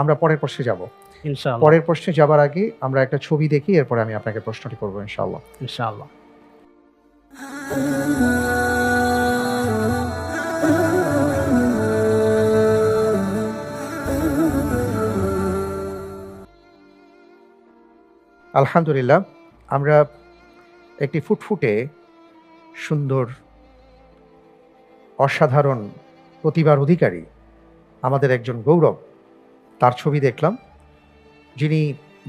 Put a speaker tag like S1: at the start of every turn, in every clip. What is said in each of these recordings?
S1: আমরা পরের প্রশ্নে যাব।
S2: ইনশাআল্লাহ।
S1: পরের প্রশ্নে যাবার আগে আমরা একটা ছবি দেখি, এরপরে আমি আপনাকে প্রশ্নটি করব ইনশাআল্লাহ।
S2: ইনশাআল্লাহ।
S1: আলহামদুলিল্লাহ, আমরা একটি ফুটফুটে সুন্দর অসাধারণ প্রতিভার অধিকারী আমাদের একজন গৌরব, তার ছবি দেখলাম, যিনি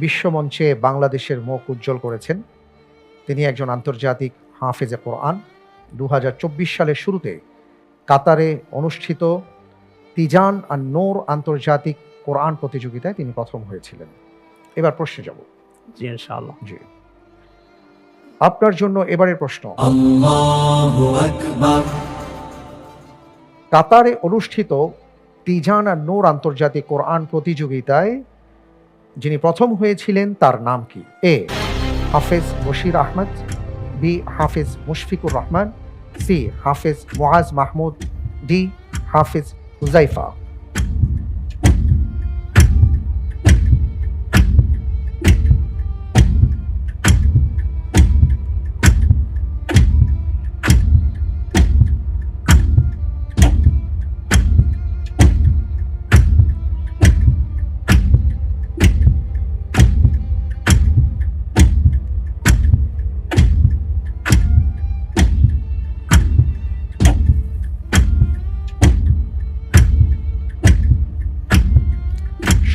S1: বিশ্বমঞ্চে বাংলাদেশের মুখ উজ্জ্বল করেছেন। তিনি একজন আন্তর্জাতিক হাফেজে কোরআন। 2024 সালের শুরুতে কাতারে অনুষ্ঠিত তিজান আর নূর আন্তর্জাতিক কোরআন প্রতিযোগিতায় তিনি প্রথম হয়েছিলেন। এবার প্রশ্নে যাব।
S2: জি ইনশাআল্লাহ।
S1: জি, আপনার জন্য এবারের প্রশ্ন।
S3: আল্লাহু আকবার।
S1: কাতারে অনুষ্ঠিত তিজান আর নূর আন্তর্জাতিক কোরআন প্রতিযোগিতায় যিনি প্রথম হয়েছিলেন তার নাম কি? এ হাফেজ বশির আহমদ, বি হাফেজ মুশফিকুর রহমান, সি হাফেজ মুআজ মাহমুদ, ডি হাফেজ হুজাইফা।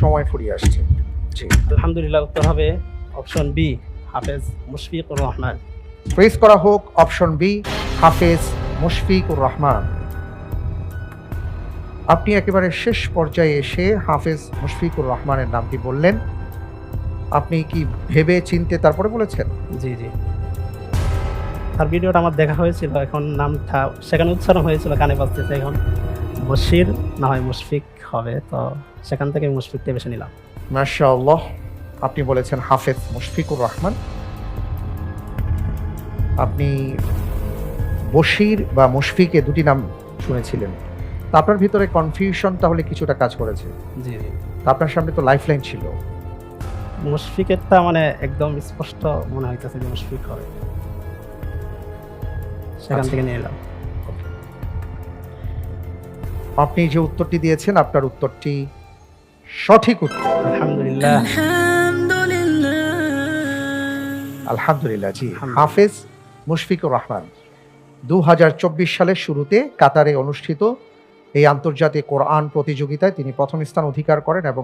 S1: সময় ফুরিয়ে আসছে। জি,
S2: আলহামদুলিল্লাহ, উত্তর হবে অপশন বি, হাফেজ মুশফিকুর রহমান।
S1: প্রেস করা হোক অপশন বি, হাফেজ মুশফিকুর রহমান। আপনি একেবারে শেষ পর্যায়ে এসে হাফেজ মুশফিকুর রহমানের নামটি বললেন। আপনি কি ভেবে চিনতে তারপরে বলেছেন?
S2: জি জি, তার ভিডিওটা আমার দেখা হয়েছিল, এখন নামটা সেখানে উচ্চারণ হয়েছিল, কানে বাজতেছে, এখন বশির না হয় মুশফিক হবে, তো সেখান থেকে মুশফিকটা বেছে নিলাম।
S1: মাশাআল্লাহ, আপনি বলেছেন হাফেজ মুশফিকুর রহমান। আপনি বশির বা মুশফিকে দুটি নাম শুনেছিলেন, তা আপনার ভিতরে কনফিউশন তাহলে কিছুটা কাজ করেছে।
S2: জি জি,
S1: তা আপনার সামনে তো লাইফলাইন ছিল।
S2: মুশফিকেরটা মানে একদম স্পষ্ট মনে হইতেছে যে মুশফিক হবে, সেখান
S1: আচ্ছা।
S2: থেকে নিয়ে এলাম।
S1: আপনি যে উত্তরটি দিয়েছেন আপনার উত্তরটি সঠিক উত্তর।
S2: আলহামদুলিল্লাহ।
S1: আলহামদুলিল্লাহ। জি,
S2: আলহামদুলিল্লাহ।
S1: হাফেজ মুশফিকুর রহমান 2024 সালের শুরুতে কাতারে অনুষ্ঠিত এই আন্তর্জাতিক কোরআন প্রতিযোগিতায় তিনি প্রথম স্থান অধিকার করেন এবং